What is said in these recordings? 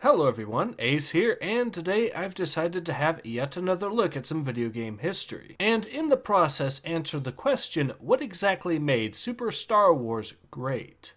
Hello everyone, Ace here, and today I've decided to have yet another look at some video game history. And in the process answer the question, what exactly made Super Star Wars great?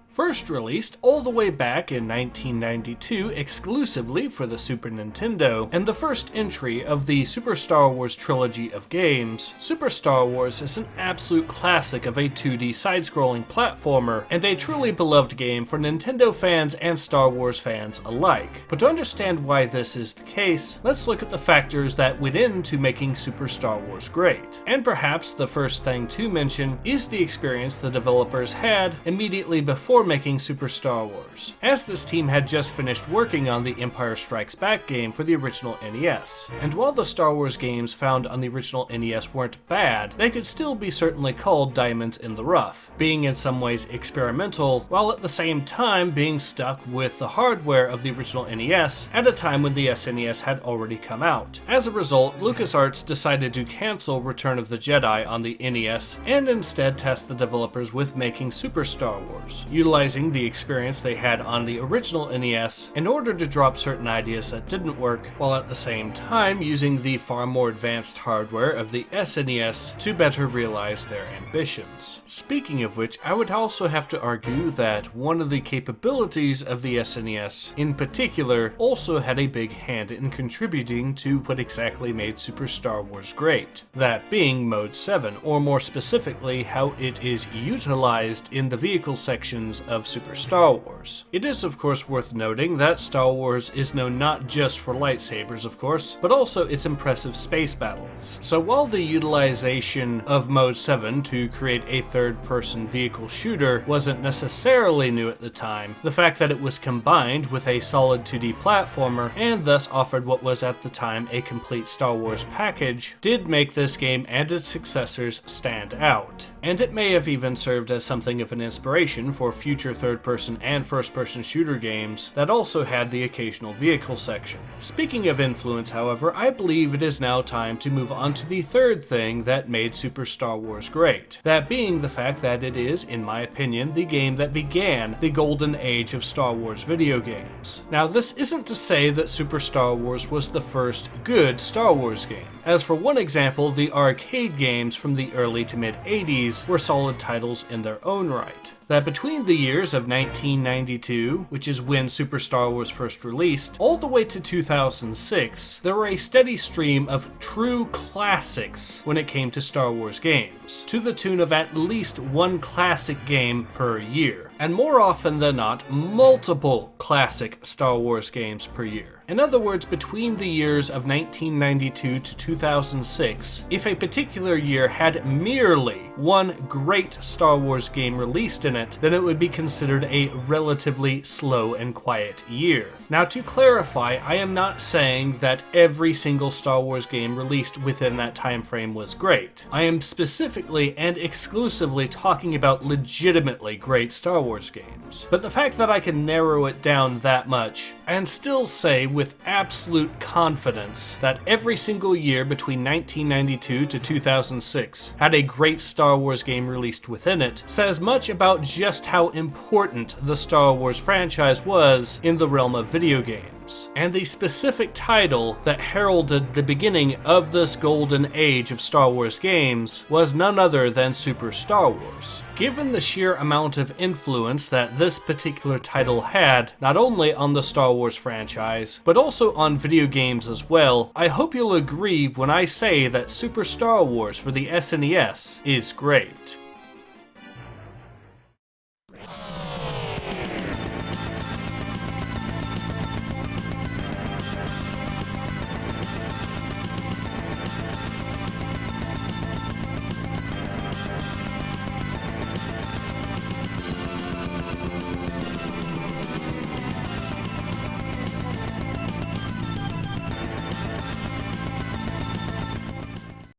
First released all the way back in 1992 exclusively for the Super Nintendo, and the first entry of the Super Star Wars trilogy of games, Super Star Wars is an absolute classic of a 2D side-scrolling platformer, and a truly beloved game for Nintendo fans and Star Wars fans alike. But to understand why this is the case, let's look at the factors that went into making Super Star Wars great. And perhaps the first thing to mention is the experience the developers had immediately before making Super Star Wars, as this team had just finished working on the Empire Strikes Back game for the original NES. And while the Star Wars games found on the original NES weren't bad, they could still be certainly called diamonds in the rough, being in some ways experimental, while at the same time being stuck with the hardware of the original NES at a time when the SNES had already come out. As a result, LucasArts decided to cancel Return of the Jedi on the NES and instead tasked the developers with making Super Star Wars, utilizing the experience they had on the original NES in order to drop certain ideas that didn't work, while at the same time using the far more advanced hardware of the SNES to better realize their ambitions. Speaking of which, I would also have to argue that one of the capabilities of the SNES in particular also had a big hand in contributing to what exactly made Super Star Wars great, that being Mode 7, or more specifically how it is utilized in the vehicle sections of Super Star Wars. It is of course worth noting that Star Wars is known not just for lightsabers of course, but also its impressive space battles. So while the utilization of Mode 7 to create a third-person vehicle shooter wasn't necessarily new at the time, the fact that it was combined with a solid 2D platformer and thus offered what was at the time a complete Star Wars package did make this game and its successors stand out. And it may have even served as something of an inspiration for future third-person and first-person shooter games that also had the occasional vehicle section. Speaking of influence, however, I believe it is now time to move on to the third thing that made Super Star Wars great. That being the fact that it is, in my opinion, the game that began the golden age of Star Wars video games. Now, this isn't to say that Super Star Wars was the first good Star Wars game, as for one example, the arcade games from the early to mid-80s were solid titles in their own right. That between the years of 1992, which is when Super Star Wars first released, all the way to 2006, there were a steady stream of true classics when it came to Star Wars games, to the tune of at least one classic game per year, and more often than not, multiple classic Star Wars games per year. In other words, between the years of 1992 to 2006, if a particular year had merely one great Star Wars game released in it, then it would be considered a relatively slow and quiet year. Now, to clarify, I am not saying that every single Star Wars game released within that time frame was great. I am specifically and exclusively talking about legitimately great Star Wars games. But the fact that I can narrow it down that much and still say with absolute confidence that every single year between 1992 to 2006 had a great Star Wars game released within it says much about just how important the Star Wars franchise was in the realm of video games. And the specific title that heralded the beginning of this golden age of Star Wars games was none other than Super Star Wars. Given the sheer amount of influence that this particular title had, not only on the Star Wars franchise, but also on video games as well, I hope you'll agree when I say that Super Star Wars for the SNES is great.